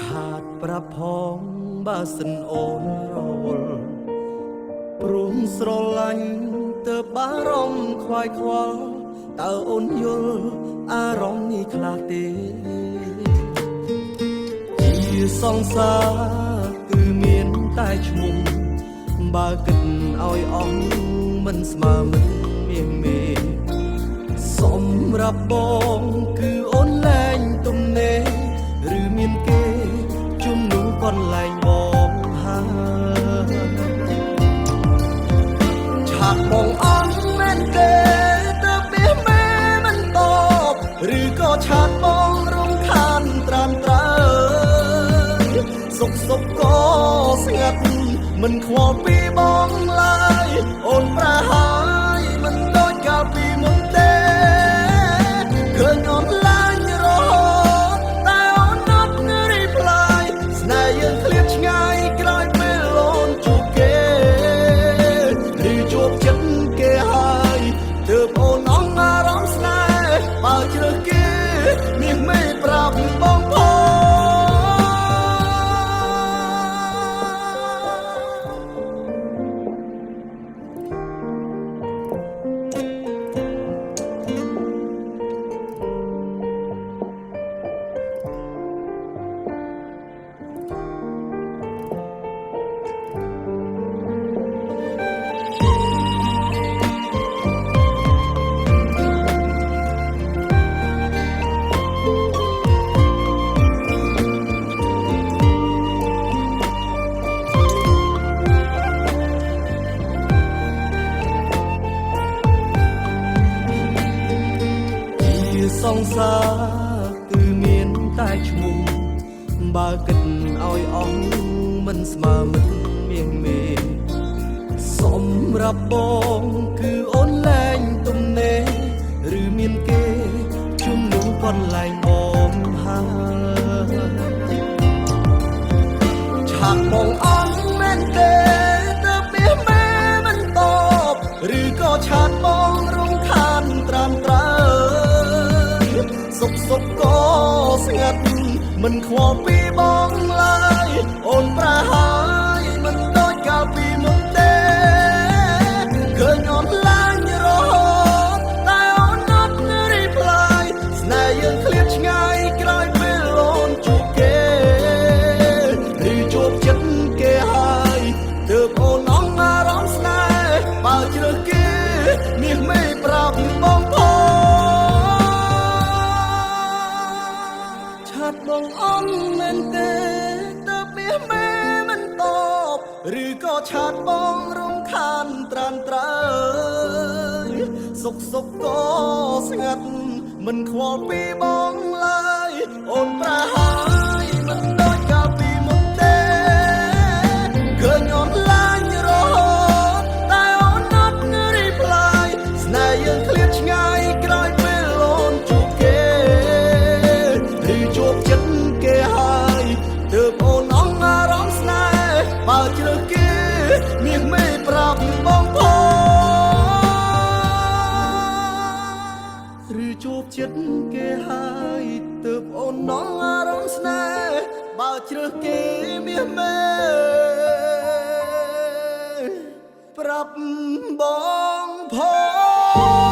ខាតប្រាប់ផងបើសិនអូនរវល់ព្រមស្រឡាញ់ទៅបារម្ភខ្វាយខ្វល់តើអូនយល់អារម្មណ៍នេះខ្លះទេជាសង្សារគឺមានតែឈ្មោះបើគិតឲ្យអស់មិនស្មើមិនមានមេសម្រាប់បងគឺអូនលែងទំនេរឬមានគេជំនួសកន្លែងបងហើយឆាប់បងអន់មែនទេទៅពីមេមិនតបឬក៏ឆាប់បងរំខានត្រាំត្រើសុខក៏ស្ងាត់មិនខ្វល់ពីបងឡើយអូនប្រហើយមិនដូចកាលពីមុនទេឃើញអូនឡើងរហូតតែអូនអត់រីផ្លាយស្នេហ៍យើងឃ្លាតឆ្ងាយក្រោយពេលអូនជួបគេឬជួបចិត្តគេហើយទើបអូនអងអារម្មណ៍ស្នេហ៍បើជ្រើសគេមានមេប្រាប់បងផងសង្សារគឺមានតែឈ្មោះបើគិតឲ្យអស់មិនស្មើមិនមានមេសម្រាប់បងគឺអូនលែងទំនេរឬមានគេជំនួសកន្លែងបងហើយឆាប់បងអន់មែនទេទៅពីមេមិនតបឬក៏ឆាប់បងរំខានត្រាំត្រើសុខក៏ស្ងាត់មិនខ្វល់ពីបងឡើយអូនប្រហើយមិនដូចកាលពីមុនទេឃើញអូនឡើងរហូតតែអូនអត់រីផ្លាយស្នេហ៍យើងឃ្លាតឆ្ងាយក្រោយពេលអូនជួបគេឬជួបចិត្តគេហើយទើបអូនអងអារម្មណ៍ស្នេហ៍បើជ្រើសគេមានមេប្រាប់បងផងបងអន់មែនទេទៅពីមេមិនតបឬក៏ឆាតបងរំខានត្រាំត្រើសុខក៏ស្ងាត់មិនខ្វល់ពីបងឡើយអូនប្រហើយមិនដូចកាលពីមុនទេឃើញអូនឡើងរហូតតែអូនអត់រីផ្លាយស្នេហ៍យើងឃ្លាតឆ្ងាយក្រោយពេលអូនជួបគេឬជួបចិត្តគេហើយទើបអូនអងអារម្មណ៍ស្នេហ៍បើជ្រើសគេមានមេប្រាប់បងផងឬជួបចិត្តគេហើយទើបអូនអងអារម្មណ៍ស្នេហ៍បើជ្រើសគេមានមេប្រាប់បងផង